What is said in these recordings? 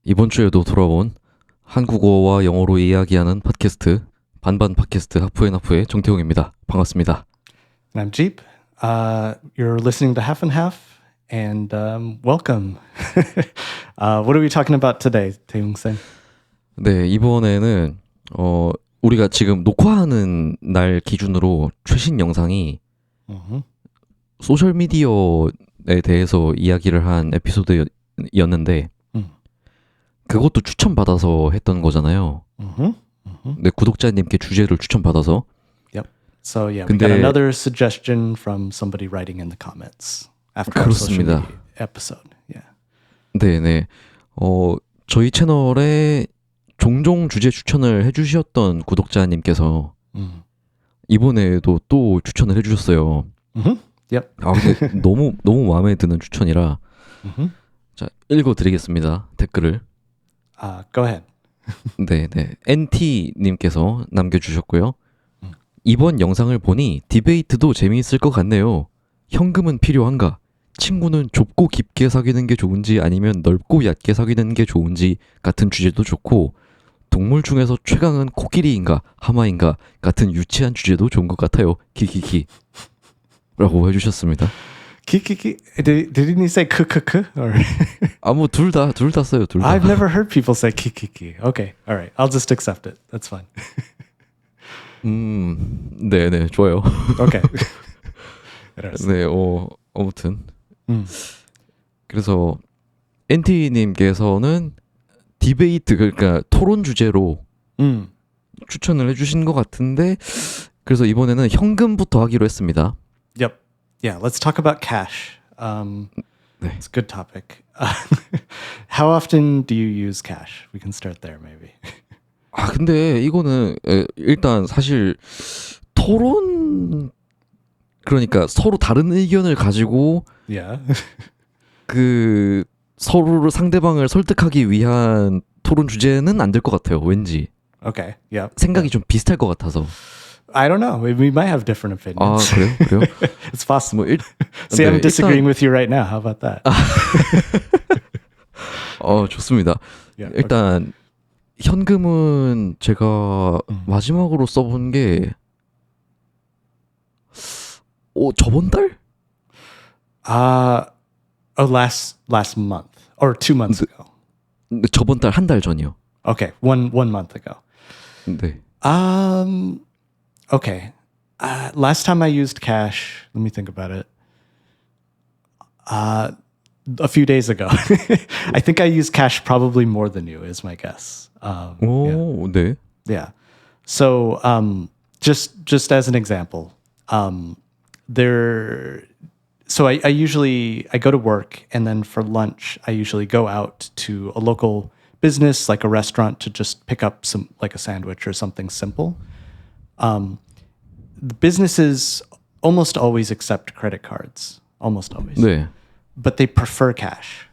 이번 주에도 돌아온 한국어와 영어로 이야기하는 팟캐스트 반반 팟캐스트 하프앤하프의 정태웅입니다. 반갑습니다. And I'm Jeep. You're listening to Half and Half, and welcome. What are we talking about today, Taeyong-sen? 네, 이번에는 우리가 지금 녹화하는 날 기준으로 최신 영상이 소셜 미디어에 대해서 이야기를 한 에피소드였는데 그것도 추천받아서 했던 거잖아요. 네, 구독자님께 주제를 추천받아서. So yeah, we 근데, got another suggestion from somebody writing in the comments after our social 그렇습니다. media episode. Yeah. 네네. 저희 채널에 종종 주제 추천을 해주셨던 구독자님께서 이번에도 또 추천을 해주셨어요. Yep. 아, 근데 너무 마음에 드는 추천이라 자, 읽어드리겠습니다. 댓글을. Go ahead. 네네. NT님께서 남겨주셨고요. 이번 영상을 보니 디베이트도 재미있을 것 같네요. 현금은 필요한가? 친구는 좁고 깊게 사귀는 게 좋은지 아니면 넓고 얕게 사귀는 게 좋은지 같은 주제도 좋고 동물 중에서 최강은 코끼리인가 하마인가 같은 유치한 주제도 좋은 것 같아요. 키키키 라고 해주셨습니다. Kikiki. Didn't he say kukuku? Or 뭐 둘 다 써요. 둘 다. I've never heard people say kikiki. Okay. All right. I'll just accept it. That's fine. 네네, 좋아요. Okay. 네, 아무튼. 그래서 NT님께서는 디베이트, 그러니까 토론 주제로 추천을 해주신 것 같은데, 그래서 이번에는 현금부터 하기로 했습니다. Yep. Yeah, let's talk about cash. 네. It's a good topic. How often do you use cash? We can start there, maybe. 근데 이거는 일단 사실 토론, 그러니까 서로 다른 의견을 가지고 Yeah. 그 서로를 상대방을 설득하기 위한 토론 주제는 안 될 것 같아요. 왠지 Okay. Yep. 생각이 좀 비슷할 것 같아서. I don't know. We might have different opinions. 그래요? It's possible. 네, See, I'm disagreeing with you right now. How about that? 좋습니다. Yeah, 일단 현금은 제가 마지막으로 써본 게 저번 달? Last month or 2 months ago. 저번 달 한 달 전이요. Okay, one month ago. 네. Okay. Last time I used cash, let me think about it. A few days ago. I think I used cash probably more than you, is my guess. 오, 네. Yeah. So just as an example, so I usually I go to work and then for lunch I usually go out to a local business like a restaurant to just pick up some like a sandwich or something simple. The businesses almost always accept credit cards, almost always. 네. But they prefer cash.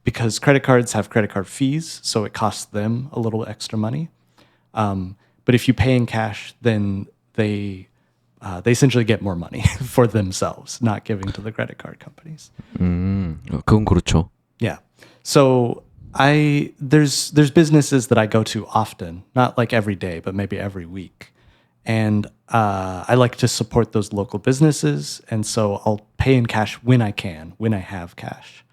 Because credit cards have credit card fees, so it costs them a little extra money. But if you pay in cash, then they essentially get more money for themselves, not giving to the credit card companies. 그건 그렇죠. Yeah. So there's businesses that I go to often, not like every day, but maybe every week. And I like to support those local businesses, and so I'll pay in cash when I can, when I have cash,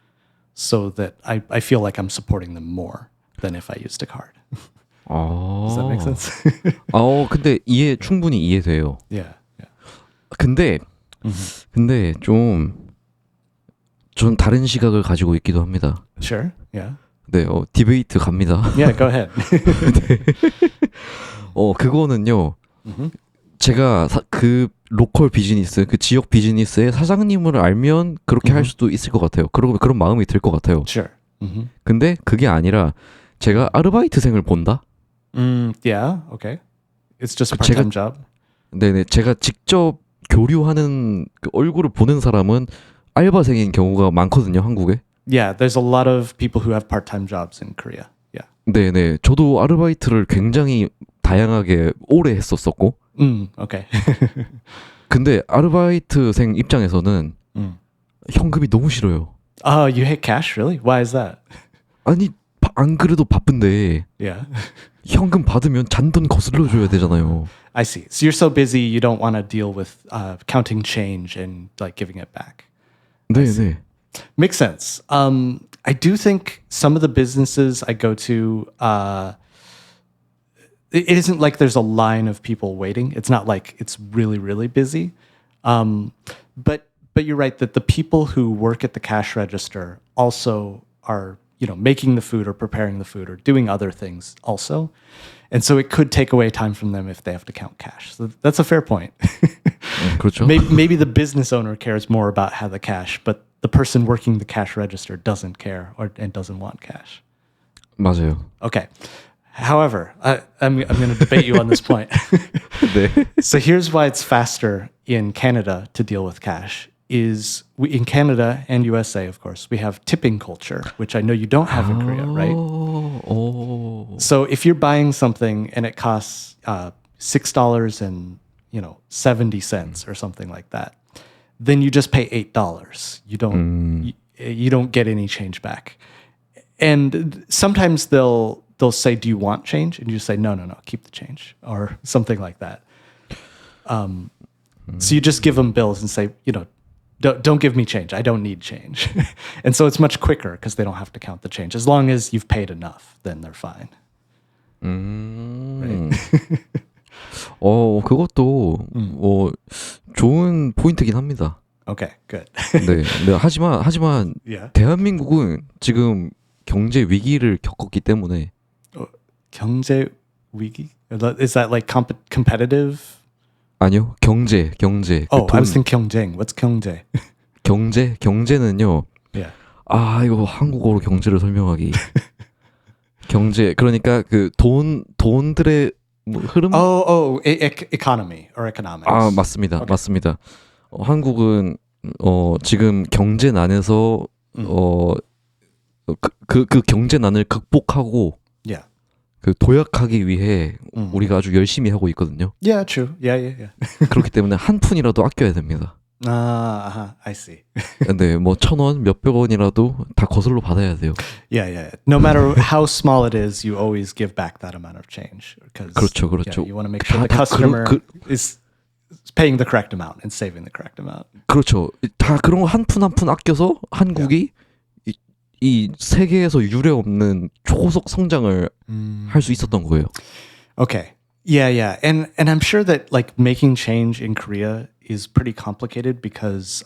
so that I feel like I'm supporting them more than if I used a card. Does that make sense? 근데 충분히 이해돼요. Yeah. 근데 좀 다른 시각을 가지고 있기도 합니다. Sure. Yeah. 네, 디베이트 갑니다. Yeah. Go ahead. 그거는요. 제가 그 로컬 비즈니스, 그 지역 비즈니스의 사장님을 알면 그렇게 할 수도 있을 것 같아요. 그런 마음이 들 것 같아요. Sure. 근데 그게 아니라 제가 아르바이트생을 본다? Yeah. Okay. It's just a part-time job. 네네. 제가 직접 교류하는 그 얼굴을 보는 사람은 알바생인 경우가 많거든요, 한국에. Yeah, there's a lot of people who have part-time jobs in Korea. Yeah. 네네. 저도 아르바이트를 굉장히 다양하게 오래 했었었고. Okay. 근데 아르바이트생 입장에서는 현금이 너무 싫어요. Oh, you hate cash, really? Why is that? 아니 안 그래도 바쁜데 Yeah. 현금 받으면 잔돈 거슬러 줘야 되잖아요. I see. So you're so busy you don't want to deal with counting change and like giving it back. 네, 네. Makes sense. I do think some of the businesses I go to, it isn't like there's a line of people waiting. It's not like it's really, really busy. But you're right that the people who work at the cash register also are, making the food or preparing the food or doing other things also. And so it could take away time from them if they have to count cash. So that's a fair point. 그렇죠. maybe the business owner cares more about how the cash, but the person working the cash register doesn't care and doesn't want cash. 맞아요. Okay. However, I'm going to debate you on this point. 네. So here's why it's faster in Canada to deal with cash is in Canada and USA, of course, we have tipping culture, which I know you don't have in Korea, right? 오. So if you're buying something and it costs $6 and 70 cents or something like that, then you just pay $8. You don't get any change back. And sometimes they'll say, "Do you want change?" And you say, "No, keep the change," or something like that. So you just give them bills and say, don't give me change. I don't need change. And so it's much quicker because they don't have to count the change. As long as you've paid enough, then they're fine. 그것도 좋은 포인트긴 합니다. Okay, good. 네. 네. 하지만 Yeah. 대한민국은 지금 경제 위기를 겪었기 때문에 경제 위기? Is that like competitive? 아니요. 경제. 그 Oh, 돈, I was thinking 경쟁. What's 경제? 경제는요. Yeah. 이거 한국어로 경제를 설명하기. 경제 그러니까 그 돈들의 흐름. Economy or economics. 맞습니다. Okay. 맞습니다. 한국은 지금 경제난에서 그 경제난을 극복하고 Yeah. 그 도약하기 위해 우리가 아주 열심히 하고 있거든요. Yeah, true. Yeah. 그렇기 때문에 한 푼이라도 아껴야 됩니다. I see. 근데 뭐 1,000원, 몇백 원이라도 다 거슬러 받아야 돼요. Yeah. No matter how small it is, you always give back that amount of change. Because 그렇죠. Yeah, you want to make sure the customer is paying the correct amount and saving the correct amount. 그렇죠. 다 그런 거 한 푼 한 푼 아껴서 한국이 이 세계에서 유례 없는 초속 성장을 할 수 있었던 거예요. Okay. Yeah. And I'm sure that like making change in Korea is pretty complicated because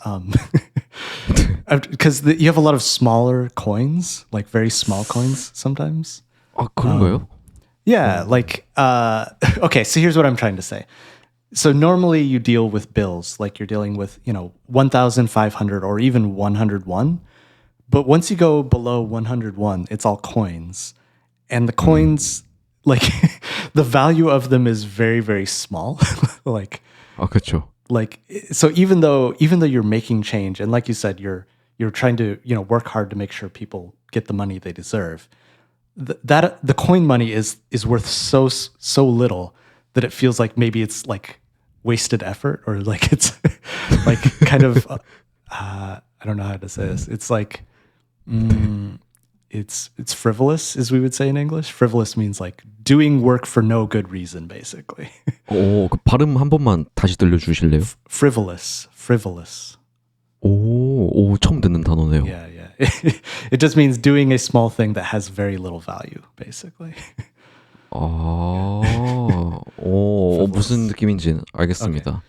you have a lot of smaller coins, like very small coins sometimes. 그런가요? Yeah, like okay, so here's what I'm trying to say. So normally you deal with bills, like you're dealing with, 1,500 or even 101. But once you go below 101, it's all coins. And the coins, like the value of them is very, very small. 그렇죠. So even though you're making change, and like you said, you're trying to, work hard to make sure people get the money they deserve. The coin money is worth so little that it feels like maybe it's like wasted effort, or like it's like kind of I don't know how to say this. It's like it's frivolous, as we would say in English. Frivolous means like doing work for no good reason, basically. 그 발음 한 번만 다시 들려주실래요? Frivolous. 처음 듣는 단어네요. Yeah. It just means doing a small thing that has very little value, basically. 무슨 느낌인지 알겠습니다.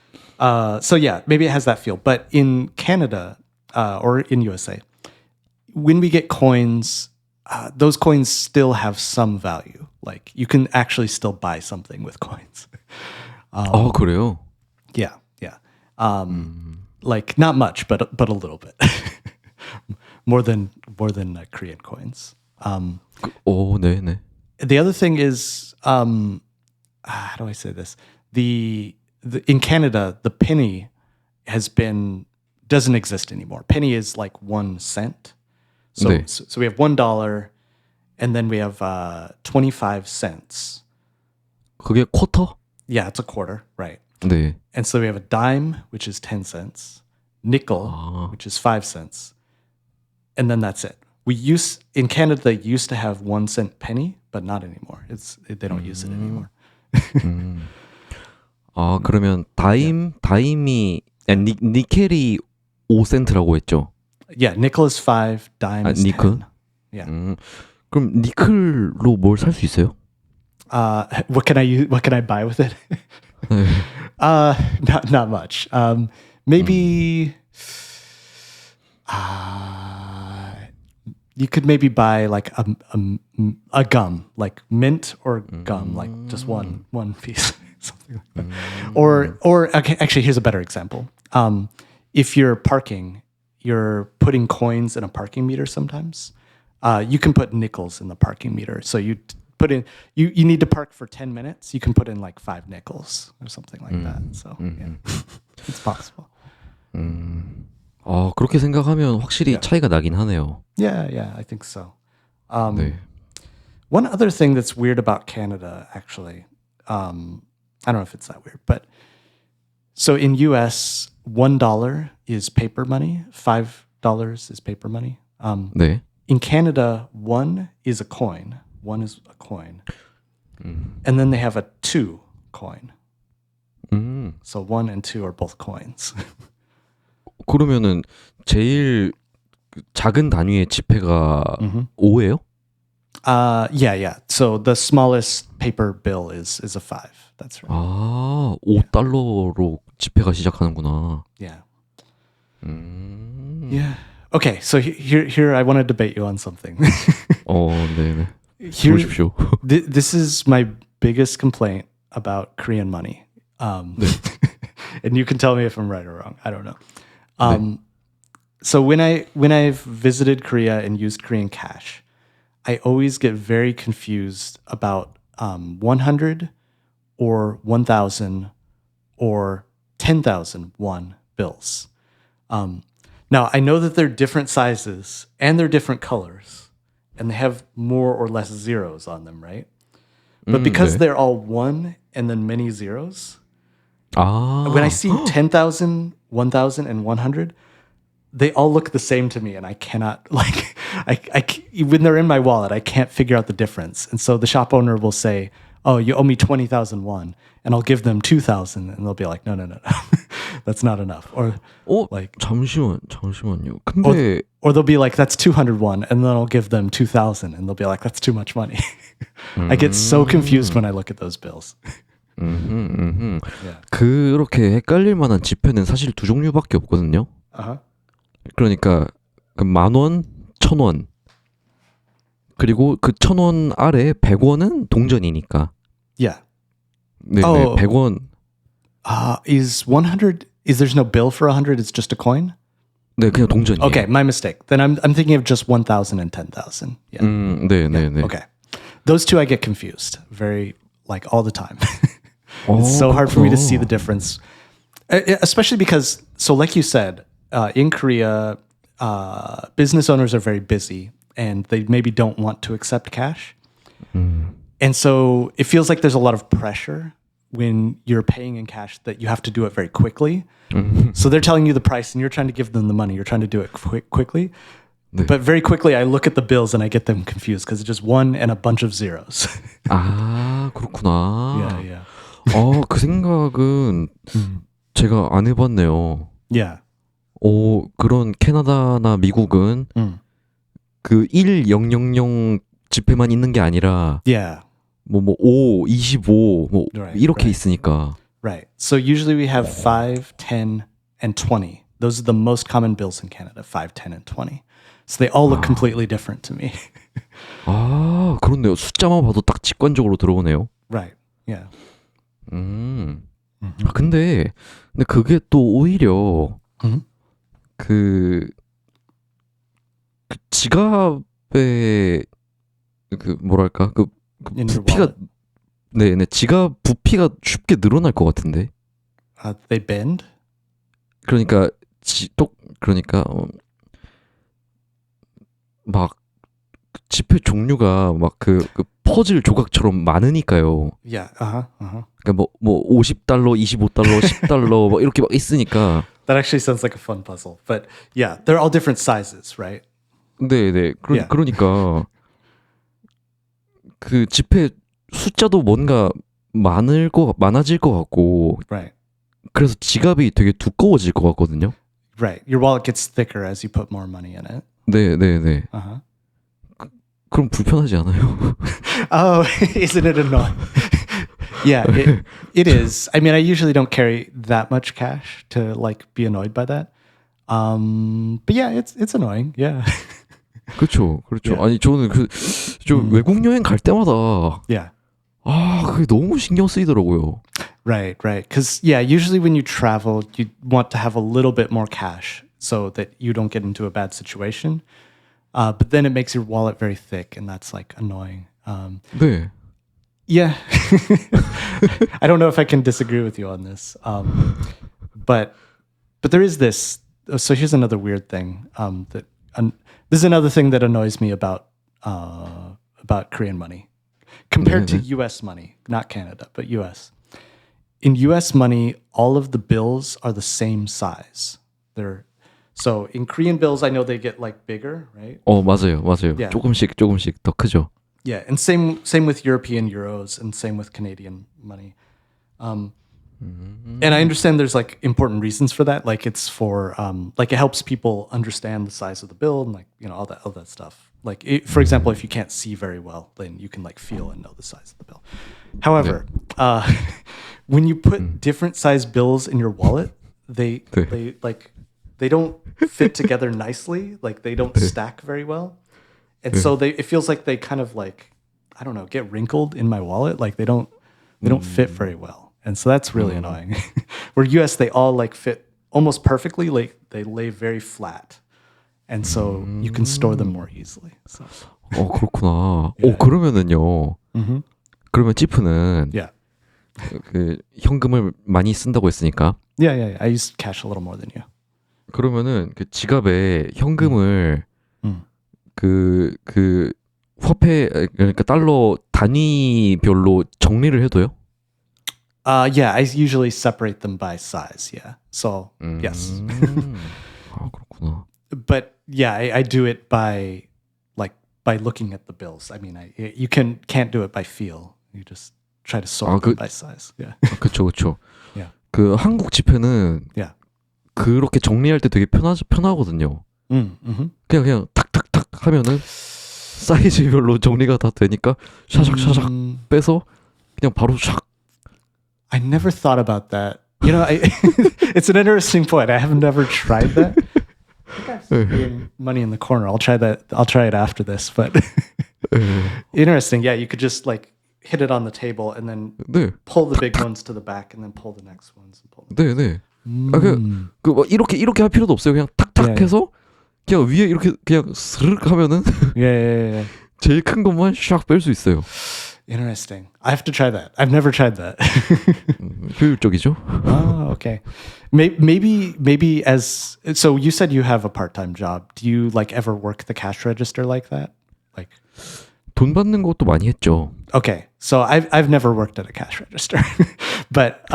So yeah, maybe it has that feel. But in Canada or in USA, when we get coins, those coins still have some value. Like you can actually still buy something with coins. 그래요? Yeah. Like not much, but a little bit. more than Korean coins. 네네. The other thing is, how do I say this? In Canada, the penny doesn't exist anymore. Penny is like 1 cent. So 네. so we have $1, and then we have 25 cents. 그게 쿼터? Yeah, it's a quarter, right? 네. And so we have a dime, which is 10 cents, nickel, which is 5 cents, and then that's it. in Canada they used to have 1 cent penny, but not anymore. They don't use it anymore. 아, 그러면 다임이 니켈이 5센트라고 했죠? Yeah, nickel is 5, dime is nickel? 10. Yeah. 그럼 니켈로 뭘 살 수 있어요? What can I buy with it? Not much. Maybe you could maybe buy like a gum, like mint or gum, like just one piece, something like that. Or okay, actually, here's a better example. If you're parking, you're putting coins in a parking meter sometimes. You can put nickels in the parking meter. So you put in you need to park for 10 minutes. You can put in like 5 nickels or something like that. So yeah, it's possible. 아, 그렇게 생각하면 확실히 차이가 나긴 하네요. Yeah, I think so. 네. One other thing that's weird about Canada, actually, I don't know if it's that weird, but so in US, $1 is paper money, $5 is paper money. 네. In Canada, one is a coin. One is a coin. And then they have a 2 coin. So 1 and 2 are both coins. 그러면은 제일 작은 단위의 지폐가 5예요? Yeah. So the smallest paper bill is a 5. That's right. 아, 5달러로 지폐가 시작하는구나. Yeah. Yeah. Okay, so here I want to debate you on something. 네네. Here, 보십시오. this is my biggest complaint about Korean money. And you can tell me if I'm right or wrong. I don't know. So when I've visited Korea and used Korean cash, I always get very confused about 100 or 1,000 or 10,000 won bills. Now, I know that they're different sizes and they're different colors and they have more or less zeros on them, right? But because 네. they're all 1 and then many zeros, 아, when I see 10,000, 1,000, and 100, they all look the same to me, and I cannot like when they're in my wallet, I can't figure out the difference. And so the shop owner will say, "Oh, you owe me 20,001," and I'll give them 2,000, and they'll be like, "No, that's not enough." Or like, 잠시만요. 근데 or they'll be like, "That's 201," and then I'll give them 2,000, and they'll be like, "That's too much money." I get so confused when I look at those bills. Yeah. 그렇게 헷갈릴 만한 지폐는 사실 두 종류밖에 없거든요. Uh-huh. 그러니까 그 10,000원, 1,000원. 그리고 그 1,000원 아래 100원은 동전이니까. Yeah. 네, Oh. 100원. Is there's no bill for 100? It's just a coin? 네, 그냥 동전이에요. Okay, my mistake. Then I'm thinking of just 1,000 and 10,000. Yeah. 네. Okay. Those two I get confused very like all the time. 어, It's so hard for me to 그렇구나. see the difference. Especially because, so like you said, in Korea, business owners are very busy and they maybe don't want to accept cash. And so it feels like there's a lot of pressure when you're paying in cash that you have to do it very quickly. So they're telling you the price and you're trying to give them the money. You're trying to do it quickly. But very quickly I look at the bills and I get them confused because it's just 1 and a bunch of zeros. 아, 그렇구나. Yeah. 그 생각은 제가 안 해봤네요. Yeah. 그런 캐나다나 미국은 그 1000 지폐만 있는 게 아니라 Yeah. 뭐 5, 25 뭐 Right, 이렇게 right. 있으니까. Right. So usually we have 5, 10, and 20. Those are the most common bills in Canada, 5, 10, and 20. So they all look completely different to me. 아, 그렇네요. 숫자만 봐도 딱 직관적으로 들어오네요. Right. Yeah. 근데 그게 또 오히려 음? 그 지갑에 그 뭐랄까 그 In your 부피가 wallet. 네, 지갑 부피가 쉽게 늘어날 것 같은데. They bend? 그러니까 그러니까 막 지폐 종류가 막 그 퍼즐 조각처럼 많으니까요. Yeah. 그러니까 뭐 50달러, 25달러, 10달러 막 이렇게 막 있으니까. That actually sounds like a fun puzzle. But yeah, they're all different sizes, right? 네네. Yeah. 그러니까 그 지폐 숫자도 뭔가 많아질 것 같고 Right. 그래서 지갑이 되게 두꺼워질 것 같거든요. Right. Your wallet gets thicker as you put more money in it. 네네네. Uh-huh. 그럼 불편하지 않아요? Oh, isn't it annoying? Yeah, it is. I mean, I usually don't carry that much cash to like be annoyed by that. But yeah, it's annoying. Yeah. 그렇죠. Yeah. 아니 저는 좀 외국 여행 갈 때마다 Yeah. 그게 너무 신경 쓰이더라고요. Right, right. Because, yeah, usually when you travel, you want to have a little bit more cash so that you don't get into a bad situation. But then it makes your wallet very thick, and that's like annoying. 네. Yeah. I don't know if I can disagree with you on this. But there is this. So here's another weird thing. This is another thing that annoys me about Korean money compared to U.S. money, not Canada, but U.S. In U.S. money, all of the bills are the same size. So in Korean bills, I know they get like bigger, right? 맞아요. Yeah. 조금씩 더 크죠. Yeah, and same with European euros, and same with Canadian money. And I understand there's like important reasons for that. Like it's for like it helps people understand the size of the bill and like all that stuff. Like for example, if you can't see very well, then you can like feel and know the size of the bill. However, when you put different size bills in your wallet, they don't fit together nicely. Like they don't stack very well. And so it feels like they kind of like, I don't know, get wrinkled in my wallet. Like they don't fit very well. And so that's really annoying. Where US, they all like fit almost perfectly. Like they lay very flat. And so you can store them more easily. So. 그렇구나. 그러면은요. 그러면 찌프는 Yeah. 그 현금을 많이 쓴다고 했으니까. Yeah. I use cash a little more than you. 그러면은 그 지갑에 현금을 그 화폐 그러니까 달러 단위별로 정리를 해둬요? Yeah, I usually separate them by size. Yeah. So, yes. 그렇구나. But yeah, I do it by looking at the bills. I mean, you can't do it by feel. You just try to sort them by size. Yeah. 그렇죠. Yeah. 그 한국 지폐는 Yeah. 그렇게 정리할 때 되게 편하거든요. 그냥 탁탁탁 하면은 사이즈별로 정리가 다 되니까 샤샥샤샥 빼서 그냥 바로 샥. I never thought about that. It's an interesting point. I have never tried that. I think I've seen money in the corner. I'll try that. I'll try it after this. But interesting. Yeah, you could just like hit it on the table and then pull the big ones to the back and then pull the next ones. 네. 뭐 이렇게 할 필요도 없어요. 그냥 탁탁 해서 그냥 위에 이렇게 그냥 스르륵 하면은 Yeah. 제일 큰 것만 샥 뺄 수 있어요. Interesting. I have to try that. I've never tried that. 효율적이죠? Oh, okay. Maybe as so you said you have a part-time job. Do you like ever work the cash register like that? Like 돈 받는 것도 많이 했죠. Okay. So I've never worked at a cash register. But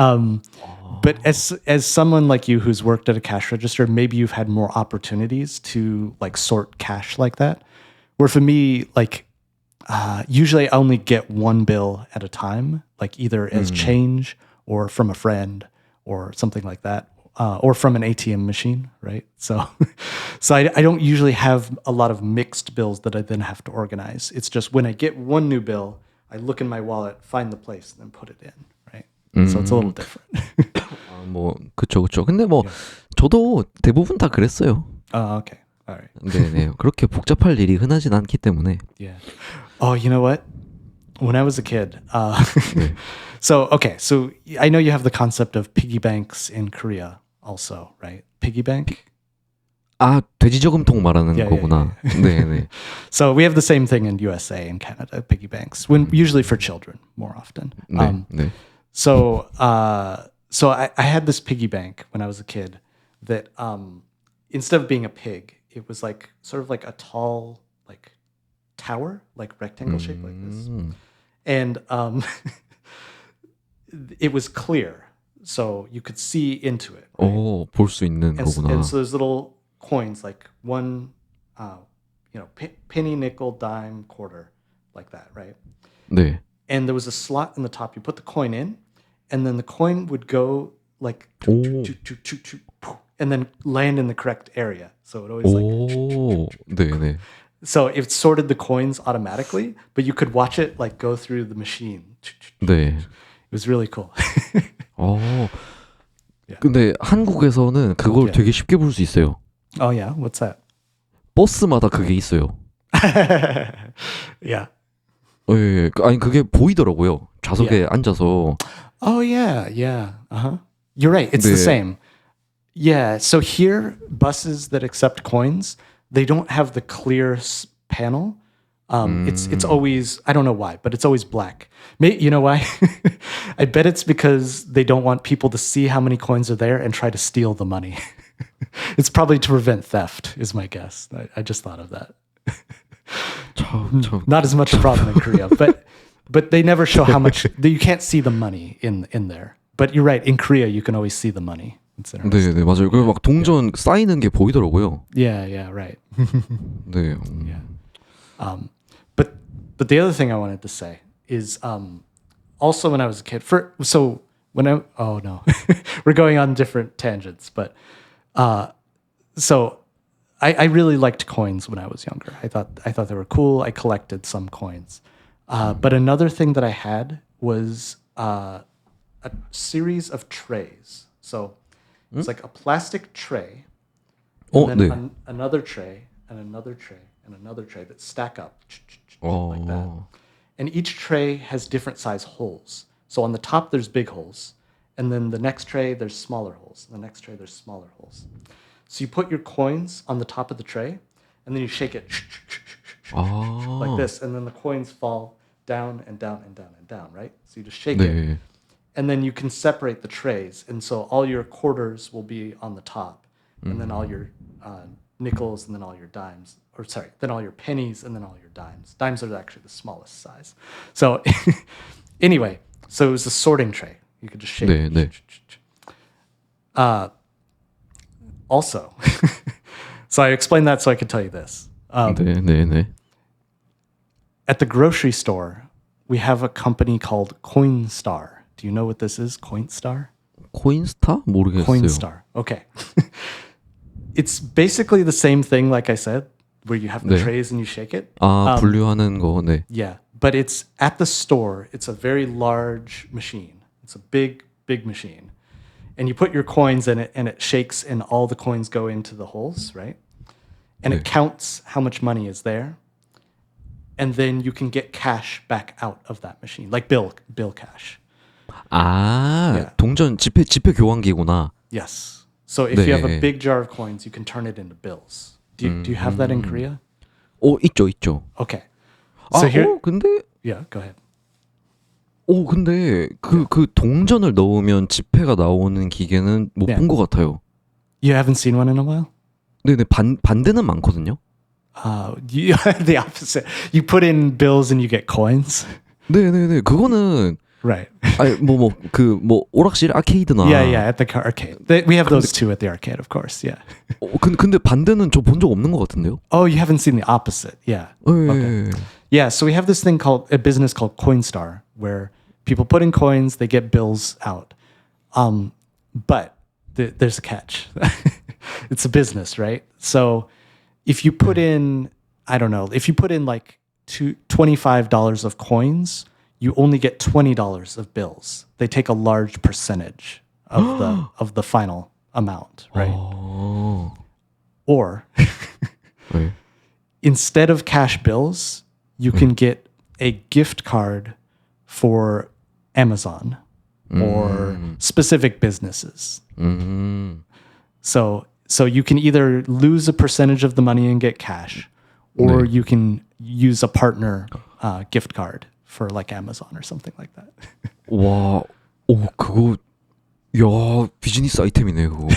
as someone like you who's worked at a cash register, maybe you've had more opportunities to like sort cash like that. Where for me, like usually I only get one bill at a time, like either as change or from a friend or something like that, or from an ATM machine, right? So I don't usually have a lot of mixed bills that I then have to organize. It's just when I get one new bill, I look in my wallet, find the place, and then put it in, right? So it's a little different. 뭐 그쵸. 근데 뭐 저도 대부분 다 그랬어요. Okay. All right. 네. 그렇게 복잡할 일이 흔하진 않기 때문에. Yeah. Oh, you know what? When I was a kid, so I know you have the concept of piggy banks in Korea also, right? Piggy bank? 돼지 저금통 말하는 거구나. 네. So we have the same thing in USA and Canada, piggy banks, usually for children more often. 네. So I had this piggy bank when I was a kid that instead of being a pig, it was like sort of like a tall like tower, like rectangle shape like this. And it was clear. So you could see into it. Right? 볼 수 있는 거구나. And so there's little coins like one penny, nickel, dime, quarter, like that, right? 네. And there was a slot in the top. You put the coin in, and then the coin would go like, 오. and then land in the correct area. So it always like, 오. 네네. so it sorted the coins automatically, but you could watch it like go through the machine. 네. It was really cool. 어. Yeah. 근데 한국에서는 그걸 Yeah. 되게 쉽게 볼 수 있어요. Oh yeah, what's that? 버스마다 그게 있어요. Yeah. 예, 예. 아니 그게 보이더라고요. 좌석에 앉아서. Oh yeah, yeah. Uh-huh. You're right. It's the 네. same. Yeah. So here, buses that accept coins, they don't have the clear panel. It's always, I don't know why, but it's always black. You know why? I bet it's because they don't want people to see how many coins are there and try to steal the money. It's probably to prevent theft, is my guess. I just thought of that. 참. Not as much a problem in Korea, but they never show how much. You can't see the money in there. But you're right. In Korea, you can always see the money. It's interesting. 네, 네, 맞아요. 그리고 막 동전 쌓이는 게 보이더라고요. Yeah, right. 네. Yeah. But the other thing I wanted to say is also when I was a kid. Oh no, we're going on different tangents. But so I really liked coins when I was younger. I thought they were cool. I collected some coins. But another thing that I had was a series of trays. So it's like a plastic tray, 어, and 네. then another tray, and another tray, and another tray that stack up like that. 어. And each tray has different size holes. So on the top there's big holes, and then the next tray there's smaller holes. And the next tray there's smaller holes. So you put your coins on the top of the tray, and then you shake it 아. like this, and then the coins fall down and down and down and down, right? So you just shake it, 네. and then you can separate the trays, and so all your quarters will be on the top, and then all your nickels, and then all your dimes, or sorry, then all your pennies, and then all your dimes. Dimes are actually the smallest size. So anyway, so it was a sorting tray. You could just shake 네, it. 네. Also, so I explained that so I could tell you this. 네, 네, 네. At the grocery store, we have a company called Coinstar. Do you know what this is? Coinstar? 코인스타? 모르겠어요. Coinstar. Okay. It's basically the same thing, like I said, where you have the 네. trays and you shake it. 아, 분류하는 거. 네. Yeah, but it's at the store. It's a very large machine. It's a big machine. And you put your coins in it and it shakes and all the coins go into the holes, right? And it 네. counts how much money is there. And then you can get cash back out of that machine, like bill cash. 아, Yeah. 동전 지폐 교환기구나. Yes. So if you have a 네. big jar of coins, you can turn it into bills. Do you have that in Korea? 있죠. Okay. 아, So here, 근데 yeah, go ahead. 근데 그 동전을 넣으면 지폐가 나오는 기계는 못 네. 본 것 같아요. You haven't seen one in a while? 네네, 반대는 많거든요. The opposite. You put in bills and you get coins. 네네네, 그거는 Right. 아니 뭐 오락실 아케이드나. Yeah, at the arcade. We have those too at the arcade, of course. Yeah. 근데 반대는 저 본 적 없는 것 같은데요. Oh, you haven't seen the opposite. Yeah. 네. Yeah, so we have this thing called a business called Coinstar, where people put in coins, they get bills out. But there's a catch. It's a business, right? So if you put in, I don't know, if you put in like $25 of coins, you only get $20 of bills. They take a large percentage of the final amount, right? 어. Or 네. instead of cash bills, you can get a gift card for Amazon or specific businesses. So you can either lose a percentage of the money and get cash, or you can use a partner gift card for like Amazon or something like that. 와, 그거 비즈니스 아이템이네 그거.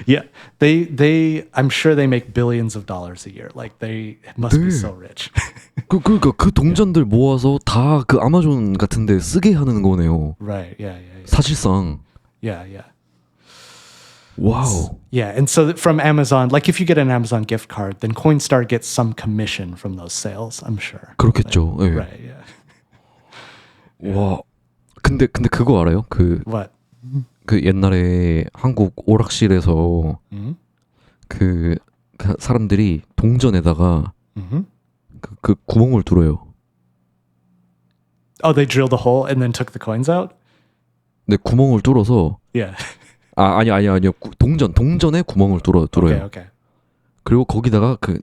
Yeah, I'm sure they make billions of dollars a year. Like they must be so rich. 그러니까 그 동전들 모아서 다 그 아마존 같은데 쓰게 하는 거네요. Right. Yeah. 사실상. Yeah. 와우. Yeah, and so from Amazon, like if you get an Amazon gift card, then Coinstar gets some commission from those sales, I'm sure. 그렇겠죠. 예. Right, yeah. 와. 근데 그거 알아요? What? 그 옛날에 한국 오락실에서 Mhm. 그 사람들이 동전에다가 Mhm. 그 구멍을 뚫어요. Oh, they drilled a hole and then took the coins out? 근데 구멍을 뚫어서 Yeah. 아니요. 동전에 구멍을 뚫어요. Okay. 그리고 거기다가 그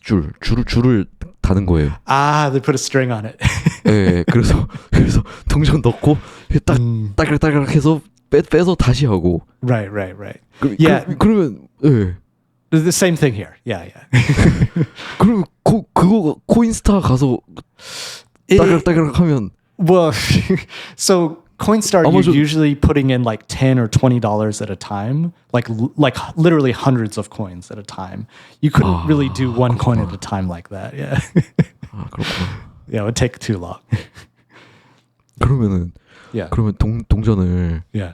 줄을 다는 거예요. Ah, they put a string on it. 예. 그래서 동전 넣고 딱 따글따글 해서 빼서 다시 하고. Right. Yeah. 그러면 예. The same thing here. Yeah. 그리고 그거 코인스타 가서 따글따글 하면 Well, so Coinstar, you're Amazon- usually putting in like $10 or $20 at a time, like literally hundreds of coins at a time. You couldn't really do one coin at a time like that. Yeah. 아, 그렇구나. Yeah, it would take too long. 그러면 Yeah. 동전을 Yeah.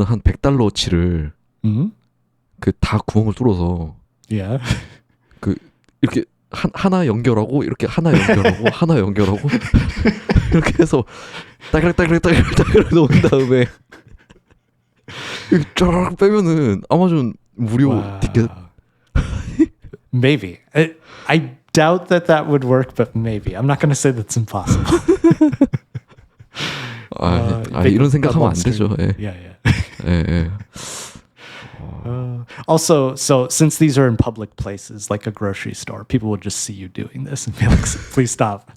한 $100어치를 Mm-hmm. 그 다 구멍을 뚫어서 Yeah. 그 이렇게 하나 연결하고 이렇게 하나 연결하고 하나 연결하고 이렇게 해서 따글따글 놓은 다음에 이렇게 쫙 빼면은 아마존 무료 Wow. 티켓. Maybe. I doubt that would work, but maybe. I'm not going to say that's impossible. 이런 생각하면 안 되죠. 예. Yeah. 예. Also, so since these are in public places, like a grocery store, people will just see you doing this and be like, "Please stop."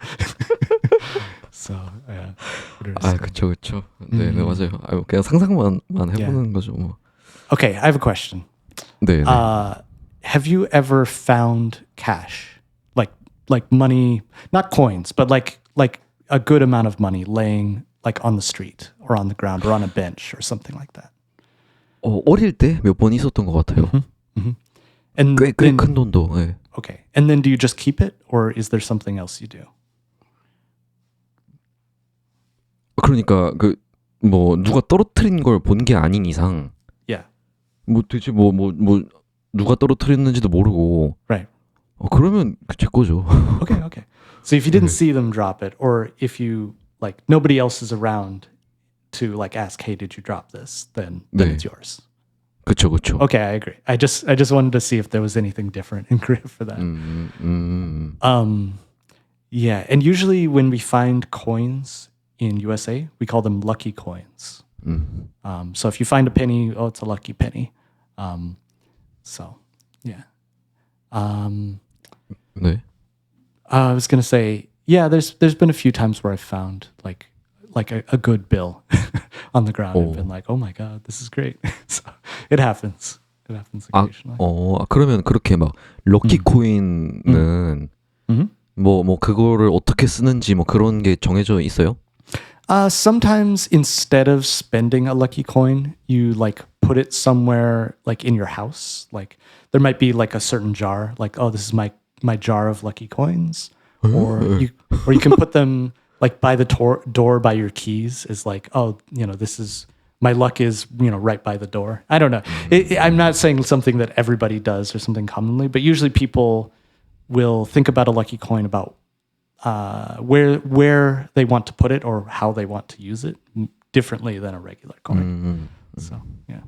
So, yeah. 그쵸. 네, 맞아요. 그냥 상상만 해보는 거죠. 뭐. Okay, I have a question. 네. Have you ever found cash, like money, not coins, but like a good amount of money laying like on the street or on the ground or on a bench or something like that? 어릴 때 몇 번 있었던 것 같아요. And 꽤 then, 큰 돈도. 예. okay, and then do you just keep it, or is there something else you do? 그러니까 뭐 누가 떨어뜨린 걸 본 게 아닌 이상 Yeah. 뭐 대체 뭐 누가 떨어뜨렸는지도 모르고 Right. 그러면 제 거죠. Okay. So if you didn't see them drop it, or if you like nobody else is around to like ask, hey, did you drop this? Then 네. it's yours. 그쵸. Okay, I agree. I just wanted to see if there was anything different in Korea for that. Yeah, and usually when we find coins in USA, we call them lucky coins. So if you find a penny, oh, it's a lucky penny. So yeah. 네. I was gonna say, yeah, there's been a few times where I've found like a good bill on the ground and been like, oh my god, this is great. So it happens. It happens occasionally. 그러면 그렇게 막 럭키 코인은 뭐 그거를 어떻게 쓰는지 뭐 그런 게 정해져 있어요? Sometimes instead of spending a lucky coin, you like put it somewhere like in your house. Like there might be like a certain jar, like, oh, this is my jar of lucky coins. Or you can put them like by the door by your keys is like, oh, this is my luck is, right by the door. I don't know. I'm not saying something that everybody does or something commonly, but usually people will think about a lucky coin about where they want to put it or how they want to use it differently than a regular coin. So, yeah.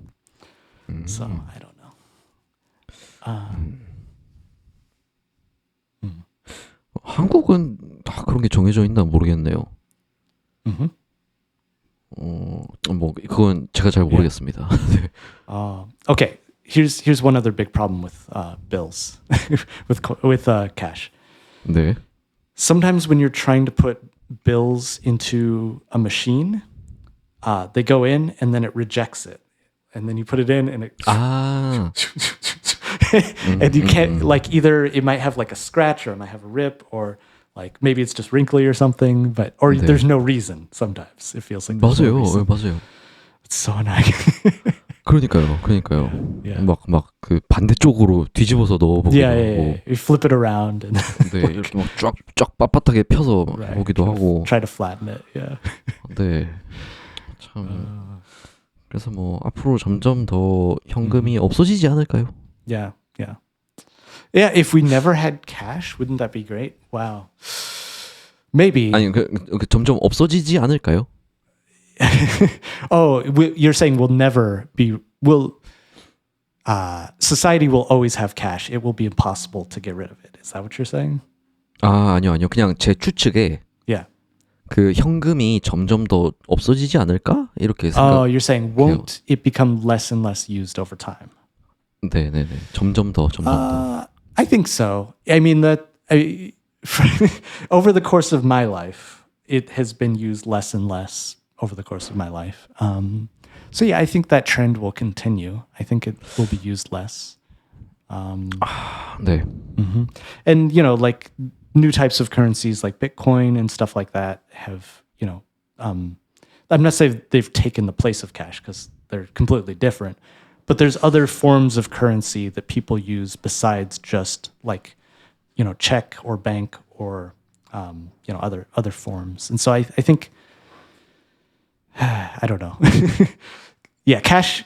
So, I don't know. 한국은 다 그런 게 정해져 있나 모르겠네요. 뭐 그건 제가 잘 모르겠습니다. 네. Okay, here's one other big problem with bills, with cash. 네. Sometimes when you're trying to put bills into a machine, they go in and then it rejects it, and then you put it in and it. And you can't like either it might have like a scratch or it might have a rip or like maybe it's just wrinkly or something, or 네. there's no reason. Sometimes it feels like there's no reason. 맞아요. It's so annoying. 그러니까요. Yeah. 막 그 반대쪽으로 뒤집어서 넣어보기도 Yeah. You flip it around and 네, 이렇게 막 쫙 빳빳하게 펴서 Right. 보기도 하고. try to flatten it. Yeah. 네. 참 그래서 뭐 앞으로 점점 더 현금이 없어지지 않을까요? Yeah, yeah. Yeah, if we never had cash, wouldn't that be great? Wow. Maybe. 아니 점점 없어지지 않을까요? Oh, you're saying we'll never be will society will always have cash. It will be impossible to get rid of it. Is that what you're saying? 아니요. 그냥 제 추측에 Yeah. 그 현금이 점점 더 없어지지 않을까? 이렇게 Oh, 생각. you're saying won't it become less and less used over time? 네네네. 점점 더. I think so. I mean over the course of my life, it has been used less and less over the course of my life. So yeah, I think that trend will continue. I think it will be used less. 네. And like new types of currencies like Bitcoin and stuff like that have, I'm not saying they've taken the place of cash because they're completely different, but there's other forms of currency that people use besides just like, check or bank or, other forms. And so I think, I don't know. Yeah, cash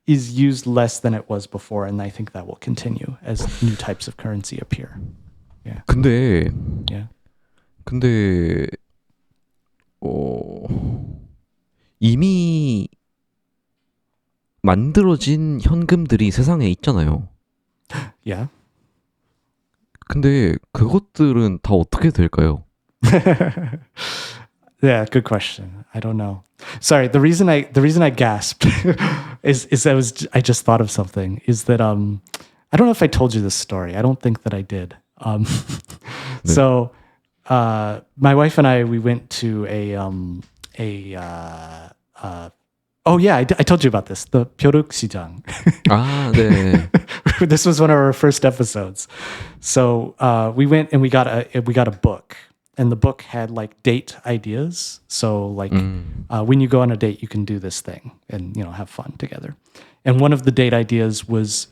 is used less than it was before, and I think that will continue as new types of currency appear. 근데 Yeah. 이미 만들어진 현금들이 세상에 있잖아요. Yeah. 근데 그것들은 다 어떻게 될까요? Yeah, good question. I don't know. Sorry, the reason I gasped is I just thought of something. Is that I don't know if I told you this story. I don't think that I did. So my wife and I, we went to oh yeah, I told you about this. The 벼룩시장. 네. This was one of our first episodes. So we went and we got a book, and the book had like date ideas. So like when you go on a date, you can do this thing and have fun together. And one of the date ideas was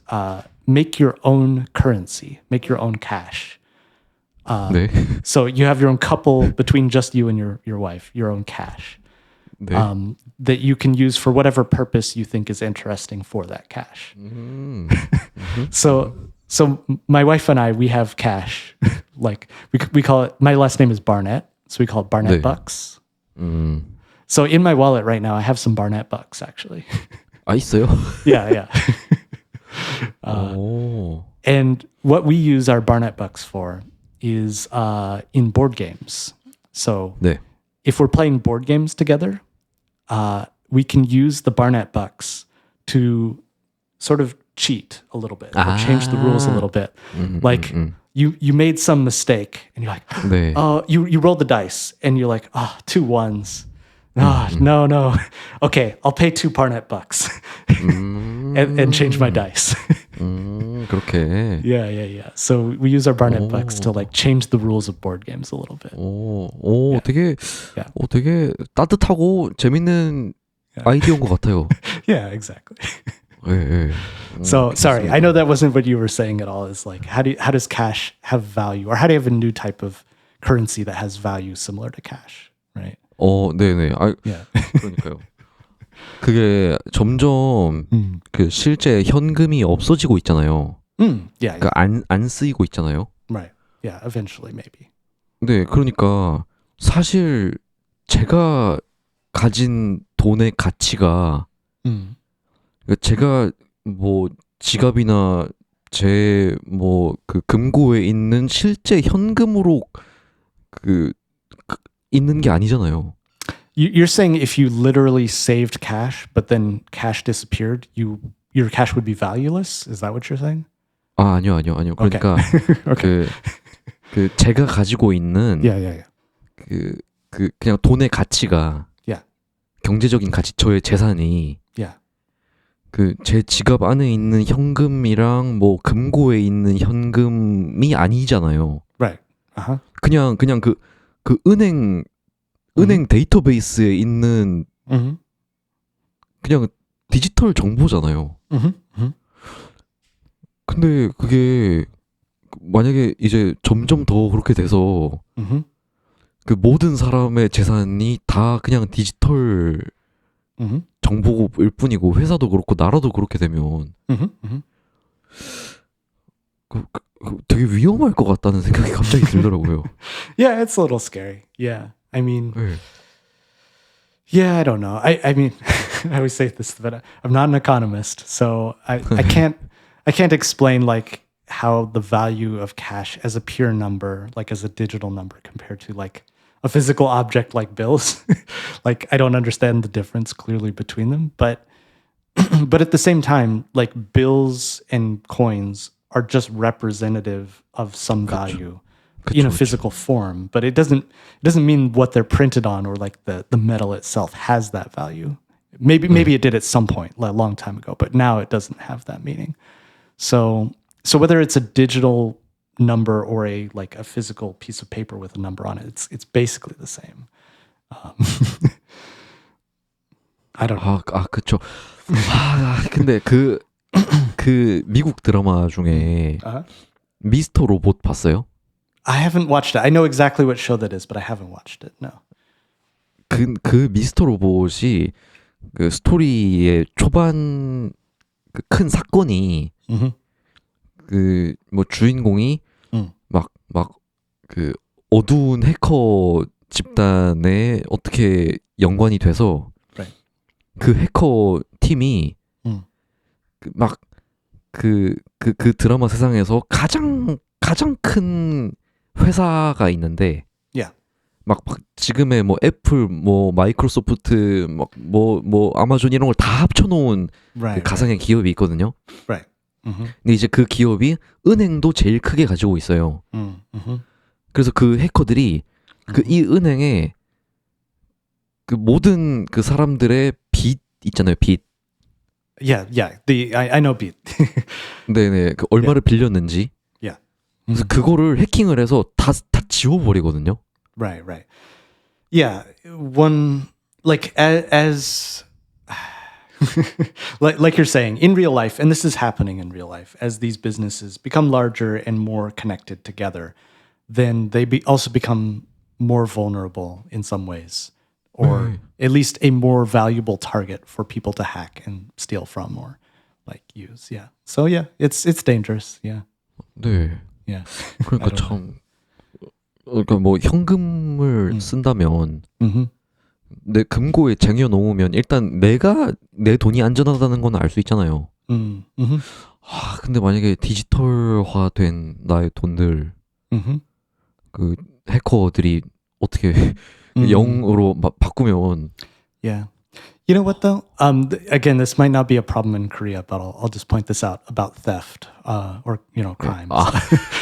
make your own currency, make your own cash. 네. So you have your own couple between just you and your wife, your own cash. 네. That you can use for whatever purpose you think is interesting for that cash. So my wife and I, we have cash. Like we call it, my last name is Barnett, so we call it Barnett 네. bucks. So in my wallet right now, I have some Barnett bucks actually. 있어요? Yeah. 오. And what we use our Barnett bucks for is in board games. So 네. if we're playing board games together, we can use the Barnett bucks to sort of cheat a little bit or change the rules a little bit. Like you made some mistake and you're like, 네. you rolled the dice and you're like, 2 ones. No. Okay, I'll pay 2 Barnett bucks and change my dice. 그렇게. Yeah. So we use our Barnett bucks to like change the rules of board games a little bit. 오, 되게, Yeah. 되게 따뜻하고 재밌는 아이디어인 것 같아요. Yeah, exactly. 예. So sorry, I know that wasn't what you were saying at all. It's like how does cash have value, or how do you have a new type of currency that has value similar to cash, right? 네네. Yeah. 그러니까요. 그게 점점 그 실제 현금이 없어지고 있잖아요. Yeah. 그러니까 안 쓰이고 있잖아요. Right. Yeah. Eventually, maybe. 네, 그러니까 사실 제가 가진 돈의 가치가 그러니까 제가 뭐 지갑이나 제 뭐 그 금고에 있는 실제 현금으로 있는 게 아니잖아요. You're saying if you literally saved cash, but then cash disappeared, your cash would be valueless? Is that what you're saying? 아니요. 그러니까 Okay. 그 제가 가지고 있는 Yeah. 그냥 돈의 가치가 Yeah. 경제적인 가치, 저의 재산이 Yeah. 그 제 지갑 안에 있는 현금이랑 뭐 금고에 있는 현금이 아니잖아요. Right. Uh-huh. 그냥 그 은행 데이터베이스에 있는 그냥 디지털 정보잖아요. 근데 그게 만약에 이제 점점 더 그렇게 돼서 그 모든 사람의 재산이 다 그냥 디지털 정보일 뿐이고 회사도 그렇고 나라도 그렇게 되면 되게 위험할 것 같다는 생각이 갑자기 들더라고요. Yeah, it's a little scary. Yeah. I mean, 네. yeah, I don't know. I mean, I always say this, but I'm not an economist, so I can't explain like how the value of cash as a pure number, like as a digital number compared to like a physical object like bills. Like I don't understand the difference clearly between them, but but at the same time, like bills and coins are just representative of some value in a 그쵸. physical form, but it doesn't mean what they're printed on or like the metal itself has that value. Maybe it did at some point, like a long time ago, but now it doesn't have that meaning. So whether it's a digital number or a like a physical piece of paper with a number on it, it's basically the same. Um, I don't know. 그쵸. 근데 그 미국 드라마 중에 Uh-huh. 미스터 로봇 봤어요? I haven't watched it. I know exactly what show that is, but I haven't watched it. No. 그 미스터 로봇이 그 스토리의 초반 그 큰 사건이 Mm-hmm. 그 뭐 주인공이 음. 막 그 어두운 해커 집단에 어떻게 연관이 돼서 Right. 그 해커 팀이 음. 그 드라마 세상에서 가장 큰 회사가 있는데 Yeah. 막 지금의 뭐 애플 뭐 마이크로소프트 뭐 아마존 이런 걸 다 합쳐놓은 Right. 그 가상의 기업이 있거든요. Right. Mm-hmm. 근데 이제 그 기업이 은행도 제일 크게 가지고 있어요. Mm-hmm. 그래서 그 해커들이 그 이 은행에 그 모든 그 사람들의 빚 있잖아요. 빚. Yeah. Yeah. I know Beat. 네네. 그 얼마를 빌렸는지. Yeah. 그래서 그거를 해킹을 해서 다 지워버리거든요. Right. Right. Yeah. One like as like you're saying in real life, and this is happening in real life, as these businesses become larger and more connected together, then they also become more vulnerable in some ways, or at least a more valuable target for people to hack and steal from or like use. Yeah. So yeah, it's dangerous. Yeah. 네. Yeah. 그러니까 I don't 참 그러니까 뭐 현금을 쓴다면 Mm-hmm. 내 금고에 쟁여 놓으면 일단 내가 내 돈이 안전하다는 건 알 수 있잖아요. Mm-hmm. 근데 만약에 디지털화된 나의 돈들 Mm-hmm. 그 해커들이 어떻게 음. 영으로 바꾸면 Yeah. You know what though? Again, this might not be a problem in Korea, but I'll just point this out about theft or crimes.